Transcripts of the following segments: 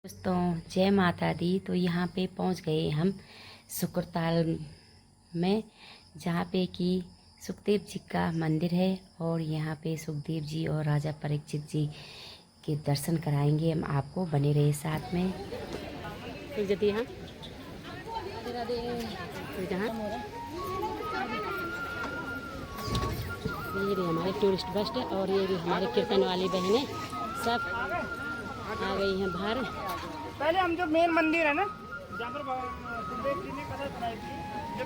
दोस्तों जय माता दी। तो यहाँ पे पहुँच गए हम सुकरताल में, जहाँ पे कि सुखदेव जी का मंदिर है और यहाँ पे सुखदेव जी और राजा परीक्षित जी के दर्शन कराएंगे हम आपको। बने रहे साथ में। यहाँ ये भी हमारे टूरिस्ट बस है और ये भी हमारे कीर्तन वाली बहनें सब आ गई हैं बाहर। पहले हम जो मेन मंदिर है ना, जहाँ पर सुखदेव जी ने कथा सुनाई थी, जो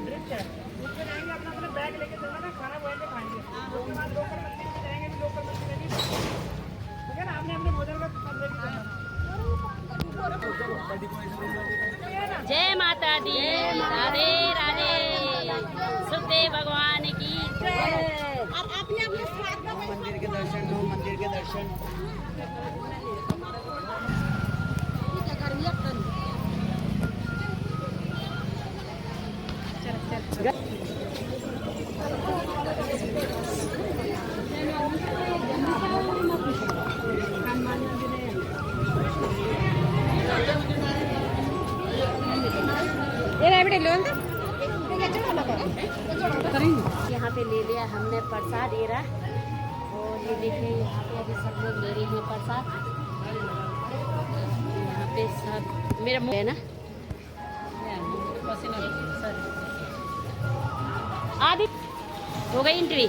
ब्रिज है, उसमें जाएंगे। अपना अपना बैग लेके चलना ना, खाना वहीं पे खाएंगे। उसके बाद लोकल मंदिर में जाएंगे, भी लोकल मंदिर में भी, ठीक है ना। आपने अपने भोजन का सब लेके चलना। जय माता दी, राधे राधे, सुखदेव भगवान की जय। मंदिर के दर्शन हो, मंदिर के दर्शन। यहाँ पे ले लिया हमने प्रसाद एरा, और ये देखिए यहाँ पे अभी सब लोग ले रहे हैं प्रसाद। यहाँ पे सब मेरा मुँह है ना, आदि हो गई एंट्री।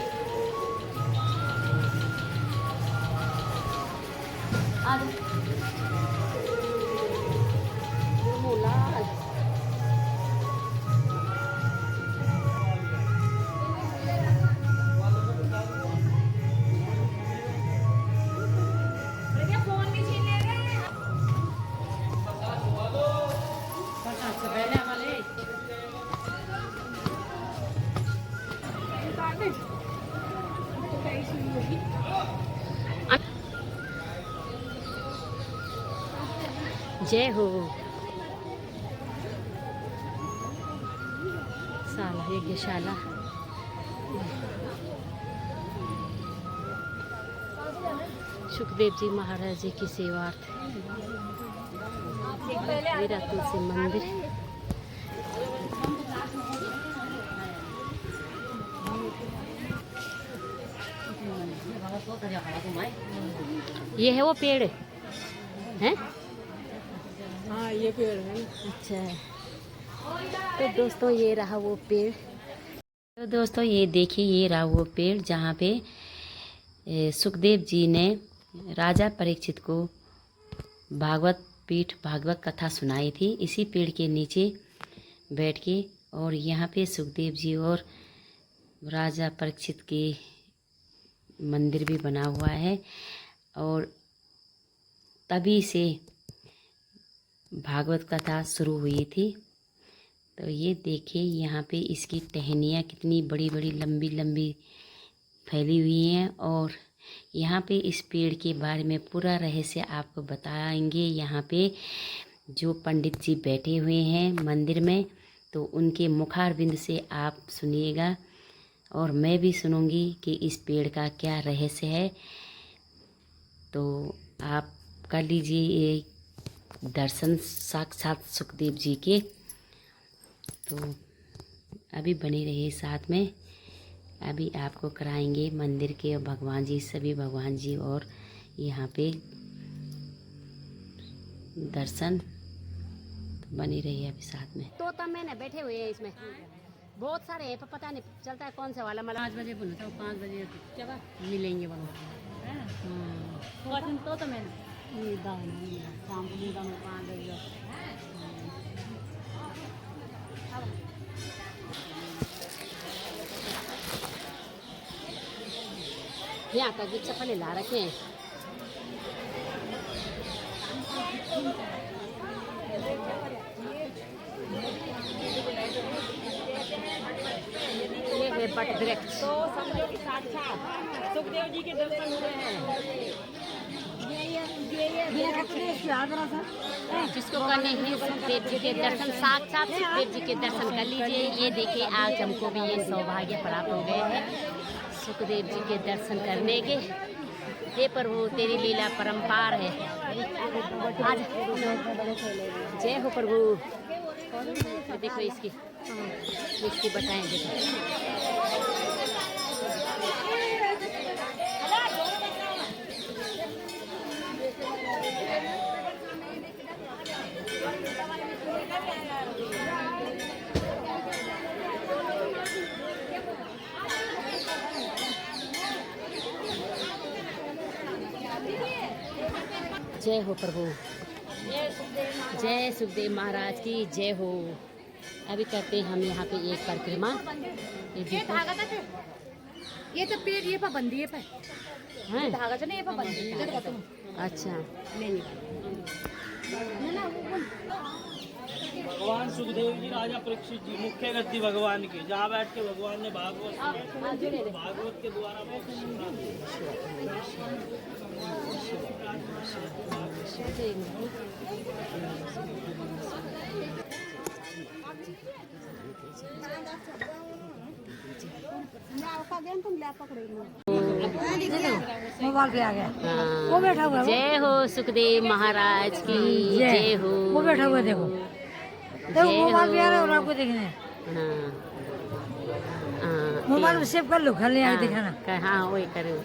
जय हो साला यज्ञशाला। सुखदेव जी महाराज जी की सेवार्थ मेरा तुलसी मंदिर। ये है वो पेड़ है? हाँ, ये पेड़ है। अच्छा, तो दोस्तों ये रहा वो पेड़। तो दोस्तों ये देखिए, ये रहा वो पेड़ जहाँ पे सुखदेव जी ने राजा परीक्षित को भागवत पीठ भागवत कथा सुनाई थी। इसी पेड़ के नीचे बैठ के, और यहाँ पे सुखदेव जी और राजा परीक्षित के मंदिर भी बना हुआ है, और तभी से भागवत कथा शुरू हुई थी। तो ये देखिए यहाँ पे इसकी टहनियाँ कितनी बड़ी बड़ी लंबी लंबी फैली हुई हैं, और यहाँ पे इस पेड़ के बारे में पूरा रहस्य आपको बताएंगे। यहाँ पे जो पंडित जी बैठे हुए हैं मंदिर में, तो उनके मुखारबिंद से आप सुनिएगा, और मैं भी सुनूंगी कि इस पेड़ का क्या रहस्य है। तो आप कर लीजिए ये दर्शन साक्षात सुखदेव जी के। तो अभी बने रहिए साथ में, अभी आपको कराएंगे मंदिर के और भगवान जी, सभी भगवान जी और यहाँ पे दर्शन। तो बने रहिए अभी साथ में। तो मैंने बैठे हुए हैं इसमें, बहुत सारे हैं, पर पता नहीं चलता है कौन सा वाला। मतलब 5 बजे बोलो, तो 5 बजे क्या मिलेंगे बोलो। तो मैंने शाम को 5 बजे। यहाँ का गिफ्ट चप्पल ला रखे हैं। ये है बट वृक्ष, तो समझो कि साक्षात सुखदेव जी के दर्शन हुए हैं। जिसको करने हैं सुखदेव जी के दर्शन, साक्षात सुखदेव जी के दर्शन कर लीजिए। ये देखिए आज हमको भी ये सौभाग्य प्राप्त हो गए हैं सुखदेव जी के दर्शन करने के। हे प्रभु तेरी लीला परम्पार है। आज जय हो प्रभु। देखो इसकी बताएं देखो। जय हो प्रभु, जय सुखदेव महाराज की जय हो। अभी करते हैं हम यहाँ पे एक परिक्रमा। ये तो पेड़ ये पर बंदी है पे हैं? धागा तो नहीं ये पर बंदी इधर का तुम अच्छा भगवान सुखदेव जी राजा परीक्षित जी मुख्य गद्दी भगवान की, जहाँ बैठ के भगवान ने भागवत के द्वारा मोबाइल पे आ गया। हाँ। वो बैठा हुआ है, जय हो सुखदेव महाराज की जय हो। वो बैठा हुआ है, देखो देखो मोबाइल पे आ रहा है और आपको देखने। हाँ हाँ मोबाइल में सेव कर लो, खाली आगे दिखाना। हाँ वही करो।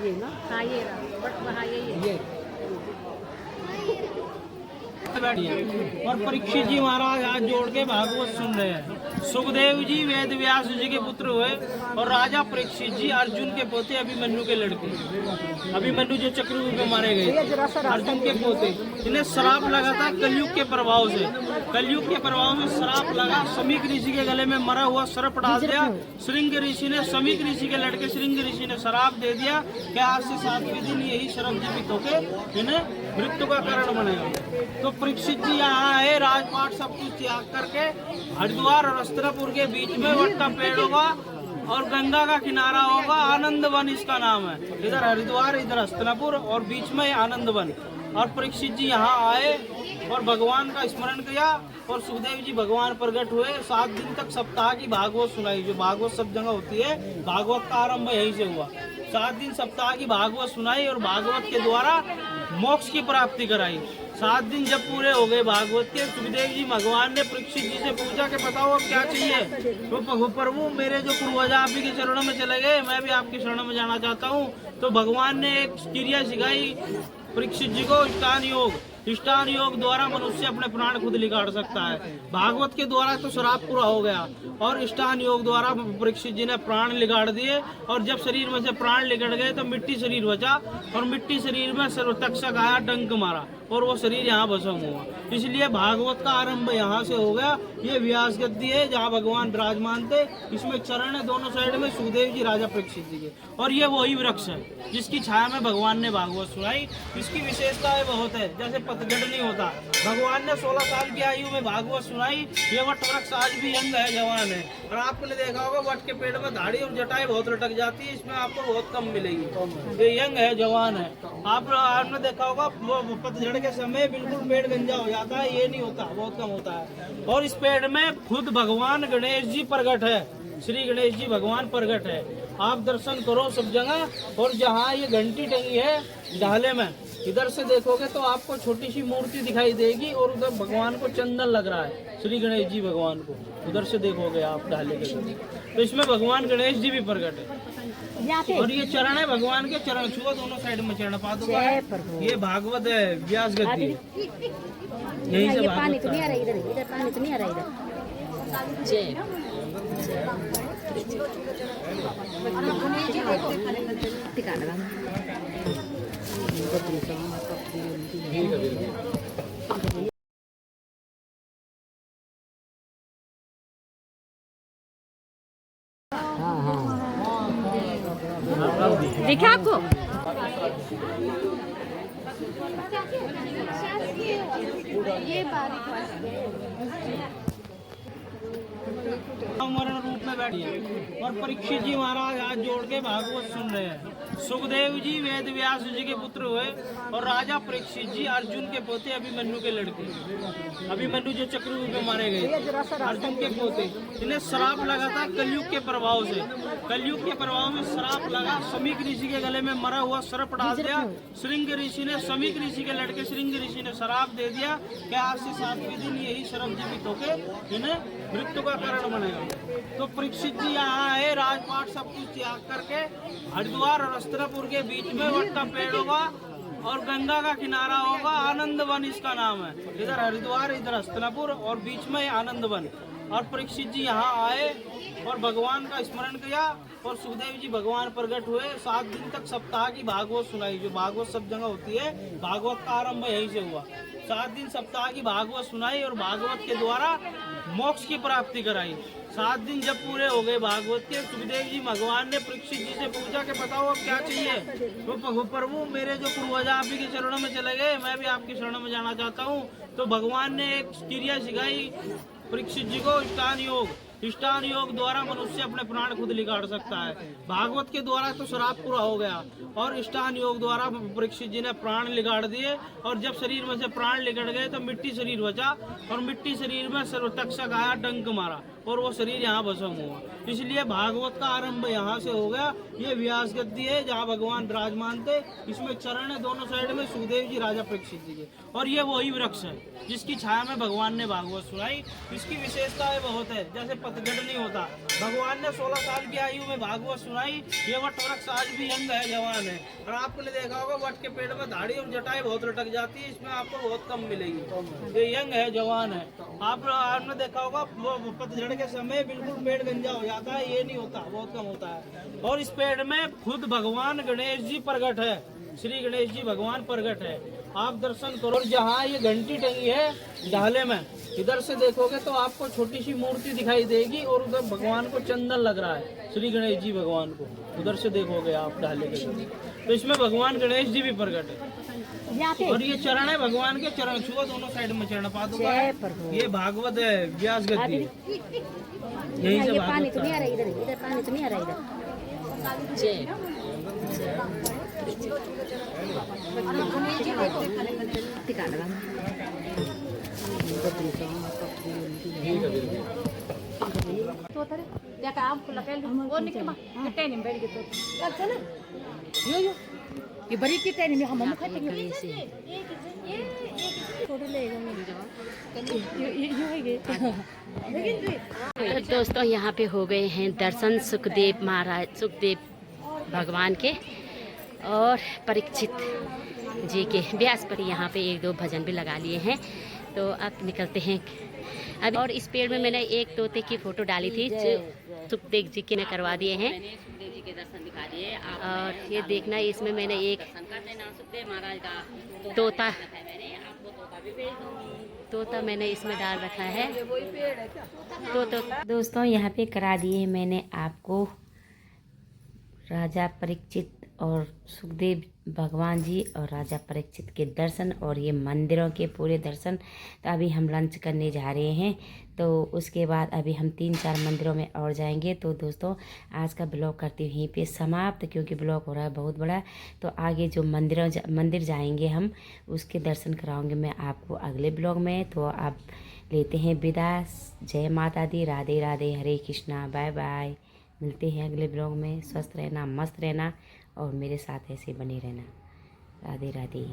ये ना हाँ ये हाँ ये बैठिए। और परीक्षित जी महाराज हाथ जोड़ के भागवत सुन रहे हैं। सुखदेव जी वेद व्यास जी के पुत्र हुए और राजा परीक्षित जी अर्जुन के पोते अभिमन्यु के लड़के। अभिमन्यु जो चक्रव्यूह में मारे गए, अर्जुन के पोते। इन्हें श्राप लगा था कलयुग के प्रभाव से। कलयुग के प्रभाव से श्राप लगा। समीक ऋषि के गले में मरा हुआ सर्प डाल दिया। श्रृंग ऋषि ने, समीक ऋषि के लड़के श्रृंग ऋषि ने श्राप दे दिया कि आज से 7वें दिन यही सर्प जीवित होके इन्हें मृत्यु का कारण बनेगा। तो परीक्षित जी यहाँ आए, राजपाट सब कुछ त्याग करके हरिद्वार और अस्तिनापुर के बीच में वट का पेड़ होगा और गंगा का किनारा होगा। आनंद वन इसका नाम है। इधर हरिद्वार, इधर अस्तिनापुर और बीच में आनंद वन। और परीक्षित जी यहाँ आए और भगवान का स्मरण किया और सुखदेव जी भगवान प्रकट हुए। 7 दिन तक सप्ताह की भागवत सुनाई। जो भागवत सब जगह होती है, भागवत का आरंभ यहीं से हुआ। 7 दिन सप्ताह की भागवत सुनाई और भागवत के द्वारा मोक्ष की प्राप्ति कराई। 7 दिन जब पूरे हो गए भागवत के, सुखदेव जी भगवान ने परीक्षित जी से पूछा कि बताओ अब क्या चाहिए। तो प्रभु मेरे जो पूर्वज आप ही के चरणों में चले गए, मैं भी आपके चरणों में जाना चाहता हूँ। तो भगवान ने एक क्रिया सिखाई परीक्षित जी को, इष्टान योग। इष्टान योग द्वारा मनुष्य अपने प्राण खुद निकाल सकता है। भागवत के द्वारा तो श्राप पूरा हो गया और इष्टान योग द्वारा परीक्षित जी ने प्राण निकाल दिए। और जब शरीर में से प्राण निकल गए तो मिट्टी शरीर बचा और मिट्टी शरीर में सर्वतक्षक आया, डंक मारा और वो शरीर यहाँ भस्म हुआ। इसलिए भागवत का आरंभ यहाँ से हो गया। ये व्यास गद्दी है जहाँ भगवान विराजमान थे। इसमें चरण है दोनों साइड में, सुखदेव जी राजा परीक्षित जी के। और ये वही वृक्ष है जिसकी छाया में भगवान ने भागवत सुनाई। इसकी विशेषताएं बहुत है, जैसे पतझड़ नहीं होता। भगवान ने 16 साल की आयु में भागवत सुनाई। ये वट वृक्ष आज भी यंग है, जवान है। और आपने देखा होगा वट के पेड़ में दाढ़ी और जटाएं बहुत लटक जाती है, इसमें आपको बहुत कम मिलेगी। ये यंग है, जवान है। आपने देखा होगा पतझड़ के समय बिल्कुल पेड़ गंजा हो जाता है, ये नहीं होता, बहुत कम होता है। और इस पेड़ में खुद भगवान गणेश जी प्रकट है। श्री गणेश जी भगवान प्रकट है। आप दर्शन करो सब जगह। और जहाँ ये घंटी टंगी है ढाले में, इधर से देखोगे तो आपको छोटी सी मूर्ति दिखाई देगी और उधर भगवान को चंदन लग रहा है, श्री गणेश जी भगवान को। उधर से देखोगे आप ढाले के, तो इसमें भगवान गणेश जी भी प्रकट है। और ये चरण है भगवान के, चरण छुओ दोनों साइड में चरण पादुका है। ये भागवत है, व्यास गद्दी। यहीं से पानी तो नहीं आ रहा इधर, इधर पानी तो नहीं आ रहा इधर। जय दिखा आपको। मरण रूप में बैठिए। और परीक्षित जी महाराज हाथ जोड़ के भागवत सुन रहे हैं। सुखदेव जी वेद व्यास जी के पुत्र हुए और राजा परीक्षित जी अर्जुन के पोते अभिमन्यु के लड़के। अभिमन्यु जो चक्रव्यूह में मारे गए अर्जुन के पोते। इन्हें श्राप लगा था कलयुग के प्रभाव से। कलयुग के प्रभाव में श्राप लगा। शमीक ऋषि के गले में मरा हुआ सर्प डाल दिया। श्रृंग ऋषि ने शमीक ऋषि के लड़के श्रृंग ऋषि ने श्राप दे दिया कि आज से 7वें दिन यही शराब जीवित होके इन्हें मृत्यु का कारण बनेगा। तो परीक्षित जी यहाँ आए, राजपाट सब कुछ त्याग करके हरिद्वार और अस्त्रपुर के बीच में वट का पेड़ होगा और गंगा का किनारा होगा। आनंद वन इसका नाम है। इधर हरिद्वार, इधर अस्त्रपुर और बीच में आनंद वन। और परीक्षित जी यहाँ आए और भगवान का स्मरण किया और सुखदेव जी भगवान प्रकट हुए। 7 दिन तक सप्ताह की भागवत सुनाई। जो भागवत सब जगह होती है, भागवत का आरंभ यहीं से हुआ। 7 दिन सप्ताह की भागवत सुनाई और भागवत के द्वारा मोक्ष की प्राप्ति कराई। 7 दिन जब पूरे हो गए भागवत के, सुखदेव जी भगवान ने परीक्षित जी से पूछा कि बताओ अब क्या चाहिए। तो प्रभु मेरे जो पूर्वज आप ही के चरणों में चले गए, मैं भी आपके चरणों में जाना चाहता हूँ। तो भगवान ने एक क्रिया सिखाई परीक्षित जी को, इष्टान योग। इष्टान योग द्वारा मनुष्य अपने प्राण खुद निकाल सकता है। भागवत के द्वारा तो श्राप पूरा हो गया और इष्टान योग द्वारा परीक्षित जी ने प्राण निकाल दिए। और जब शरीर में से प्राण निकल गए तो मिट्टी शरीर बचा और मिट्टी शरीर में सर्वतक्षक आया, डंक मारा और वो शरीर यहाँ भस्म हुआ। इसलिए भागवत का आरंभ यहाँ से हो गया। ये व्यास गद्दी है जहाँ भगवान विराजमान थे। इसमें चरण है दोनों साइड में सुखदेव जी राजा परीक्षित जी के। और ये वही वृक्ष है जिसकी छाया में भगवान ने भागवत सुनाई। इसकी विशेषताएं बहुत है। जैसे पतझड़ नहीं होता, भगवान ने 16 साल की आयु में भागवत सुनाई। ये वट वृक्ष आज भी यंग है, जवान है। और आपने देखा होगा वट के पेड़ में दाढ़ी और जटाएं बहुत लटक जाती है, इसमें आपको बहुत कम मिलेगी। ये यंग है, जवान है। आपने देखा होगा पतझड़ के समय बिल्कुल पेड़ गंजा हो जाता है, ये नहीं होता, बहुत कम होता है। और इस पेड़ में खुद भगवान गणेश जी प्रकट है। श्री गणेश जी भगवान प्रकट है। आप दर्शन करो। और जहाँ ये घंटी टंगी है ढाले में, इधर से देखोगे तो आपको छोटी सी मूर्ति दिखाई देगी और उधर भगवान को चंदन लग रहा है, श्री गणेश जी भगवान को। उधर से देखोगे आप ढाले के, तो इसमें भगवान गणेश जी भी प्रकट है। और ये चरण है भगवान के, चरण छुओ दोनों साइड में चरण पादुका है। ये भागवत है, व्यास गद्दी है। यहीं से पानी तो नहीं आ रहा इधर पानी तो नहीं आ रहा इधर। ये बड़ी की टहनी में हम तो दोस्तों यहाँ पे हो गए हैं दर्शन सुखदेव महाराज, सुखदेव भगवान के और परीक्षित जी के। व्यास पर यहाँ पे 1-2 भजन भी लगा लिए हैं। तो अब निकलते हैं अब। और इस पेड़ में मैंने एक तोते की फोटो डाली थी जो सुखदेव जी के ने करवा दिए हैं। सुखदेव जी के दर्शन दिखा दिए। और ये देखना, इसमें मैंने एक सुखदेव महाराज का तोता मैंने इसमें डाल रखा है। तो दोस्तों यहाँ पे करा दिए मैंने आपको राजा परीक्षित और सुखदेव भगवान जी और राजा परीक्षित के दर्शन और ये मंदिरों के पूरे दर्शन। तो अभी हम लंच करने जा रहे हैं, तो उसके बाद अभी हम 3-4 मंदिरों में और जाएंगे। तो दोस्तों आज का ब्लॉग करती हूँ यहीं पे समाप्त, क्योंकि ब्लॉग हो रहा है बहुत बड़ा। तो आगे जो मंदिर जाएंगे हम, उसके दर्शन कराऊंगी मैं आपको अगले ब्लॉग में। तो आप लेते हैं विदा। जय माता दी, राधे राधे, हरे कृष्णा, बाय बाय। मिलते हैं अगले ब्लॉग में। स्वस्थ रहना, मस्त रहना और मेरे साथ ऐसे बने रहना। राधे राधे।